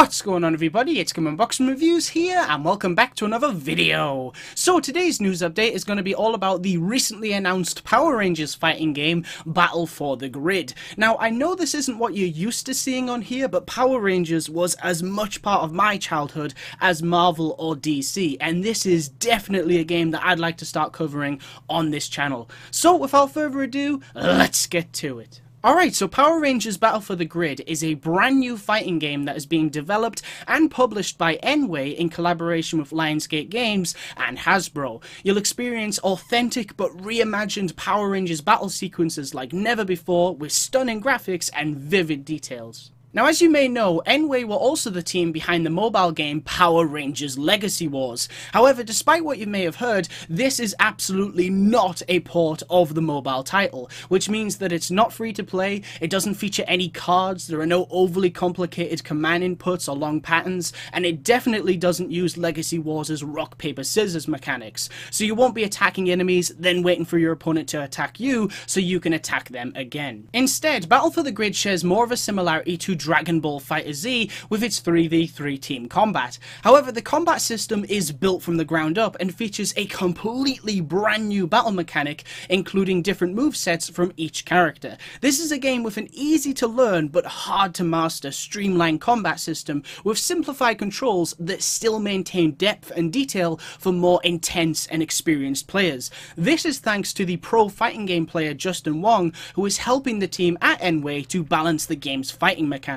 What's going on, everybody? It's GameUnboxingReviews here, and welcome back to another video. So today's news update is going to be all about the recently announced Power Rangers fighting game, Battle for the Grid. Now, I know this isn't what you're used to seeing on here, but Power Rangers was as much part of my childhood as Marvel or DC, and this is definitely a game that I'd like to start covering on this channel. So without further ado, let's get to it. Alright, so Power Rangers Battle for the Grid is a brand new fighting game that is being developed and published by Enway in collaboration with Lionsgate Games and Hasbro. You'll experience authentic but reimagined Power Rangers battle sequences like never before, with stunning graphics and vivid details. Now, as you may know, Enway were also the team behind the mobile game Power Rangers Legacy Wars. However, despite what you may have heard, this is absolutely not a port of the mobile title, which means that it's not free to play, it doesn't feature any cards, there are no overly complicated command inputs or long patterns, and it definitely doesn't use Legacy Wars' rock, paper, scissors mechanics. So you won't be attacking enemies, then waiting for your opponent to attack you so you can attack them again. Instead, Battle for the Grid shares more of a similarity to Dragon Ball FighterZ with its 3v3 team combat. However, the combat system is built from the ground up and features a completely brand new battle mechanic, including different movesets from each character. This is a game with an easy to learn but hard to master streamlined combat system with simplified controls that still maintain depth and detail for more intense and experienced players. This is thanks to the pro fighting game player Justin Wong, who is helping the team at Enway to balance the game's fighting mechanics.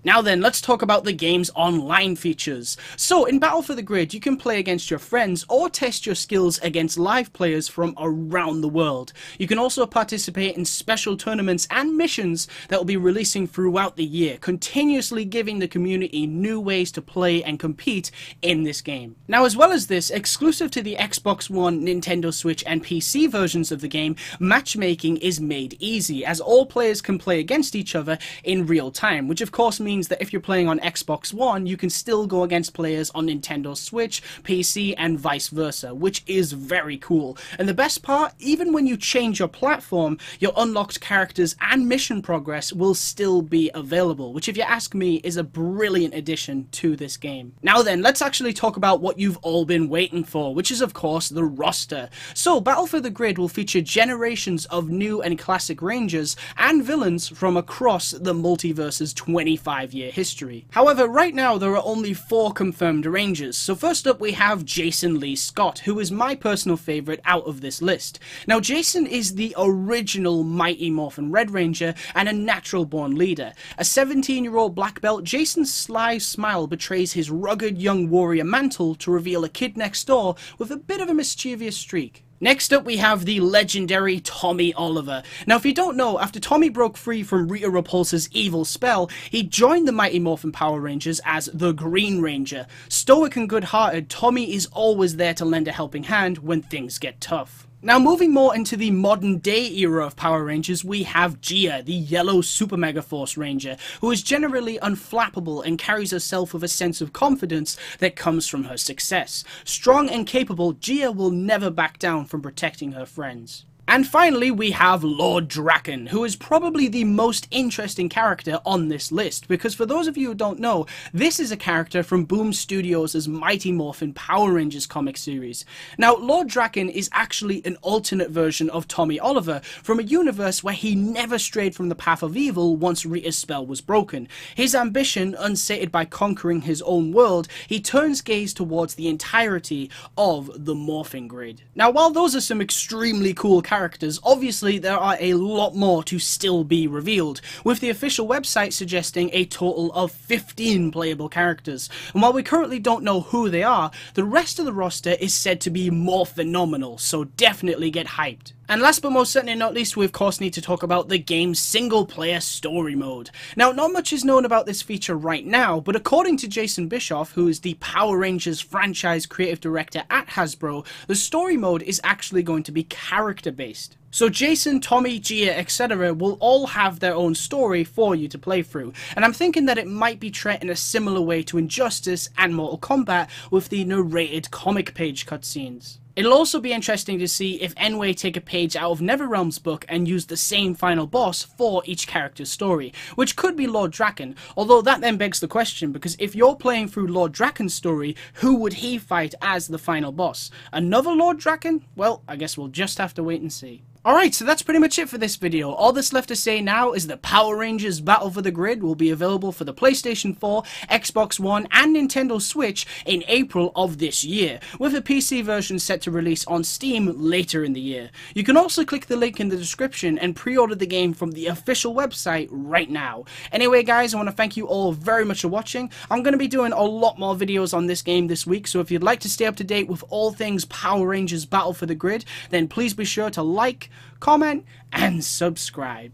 Now then, let's talk about the game's online features. So, in Battle for the Grid, you can play against your friends or test your skills against live players from around the world. You can also participate in special tournaments and missions that will be releasing throughout the year, continuously giving the community new ways to play and compete in this game. Now, as well as this, exclusive to the Xbox One, Nintendo Switch and PC versions of the game, matchmaking is made easy, as all players can play against each other in real time, which of course means that if you're playing on Xbox One, you can still go against players on Nintendo Switch, PC, and vice versa, which is very cool. And the best part, even when you change your platform, your unlocked characters and mission progress will still be available, which if you ask me is a brilliant addition to this game. Now then, let's actually talk about what you've all been waiting for, which is of course the roster. So, Battle for the Grid will feature generations of new and classic Rangers and villains from across the multiverse's 25-year history. However, right now there are only 4 confirmed Rangers. So first up we have Jason Lee Scott, who is my personal favourite out of this list. Now, Jason is the original Mighty Morphin Red Ranger and a natural born leader. A 17-year-old black belt, Jason's sly smile betrays his rugged young warrior mantle to reveal a kid next door with a bit of a mischievous streak. Next up we have the legendary Tommy Oliver. Now, if you don't know, after Tommy broke free from Rita Repulsa's evil spell, he joined the Mighty Morphin Power Rangers as the Green Ranger. Stoic and good-hearted, Tommy is always there to lend a helping hand when things get tough. Now, moving more into the modern day era of Power Rangers, we have Gia, the yellow Super Megaforce Ranger, who is generally unflappable and carries herself with a sense of confidence that comes from her success. Strong and capable, Gia will never back down from protecting her friends. And finally, we have Lord Drakkon, who is probably the most interesting character on this list, because for those of you who don't know, this is a character from Boom Studios' Mighty Morphin Power Rangers comic series. Now, Lord Drakkon is actually an alternate version of Tommy Oliver from a universe where he never strayed from the path of evil once Rita's spell was broken. His ambition, unsated by conquering his own world, he turns gaze towards the entirety of the Morphin Grid. Now, while those are some extremely cool characters, obviously there are a lot more to still be revealed, with the official website suggesting a total of 15 playable characters. And while we currently don't know who they are, the rest of the roster is said to be more phenomenal, so definitely get hyped. And last but most certainly not least, we of course need to talk about the game's single-player story mode. Now, not much is known about this feature right now, but according to Jason Bischoff, who is the Power Rangers franchise creative director at Hasbro, the story mode is actually going to be character-based. So Jason, Tommy, Gia, etc. will all have their own story for you to play through, and I'm thinking that it might be treated in a similar way to Injustice and Mortal Kombat with the narrated comic page cutscenes. It'll also be interesting to see if Enway take a page out of NetherRealm's book and use the same final boss for each character's story, which could be Lord Drakkon, although that then begs the question, because if you're playing through Lord Drakkon's story, who would he fight as the final boss? Another Lord Drakkon? Well, I guess we'll just have to wait and see. Alright, so that's pretty much it for this video. All that's left to say now is that Power Rangers Battle for the Grid will be available for the PlayStation 4, Xbox One, and Nintendo Switch in April of this year, with a PC version set to release on Steam later in the year. You can also click the link in the description and pre-order the game from the official website right now. Anyway guys, I want to thank you all very much for watching. I'm going to be doing a lot more videos on this game this week, so if you'd like to stay up to date with all things Power Rangers Battle for the Grid, then please be sure to like, comment, and subscribe.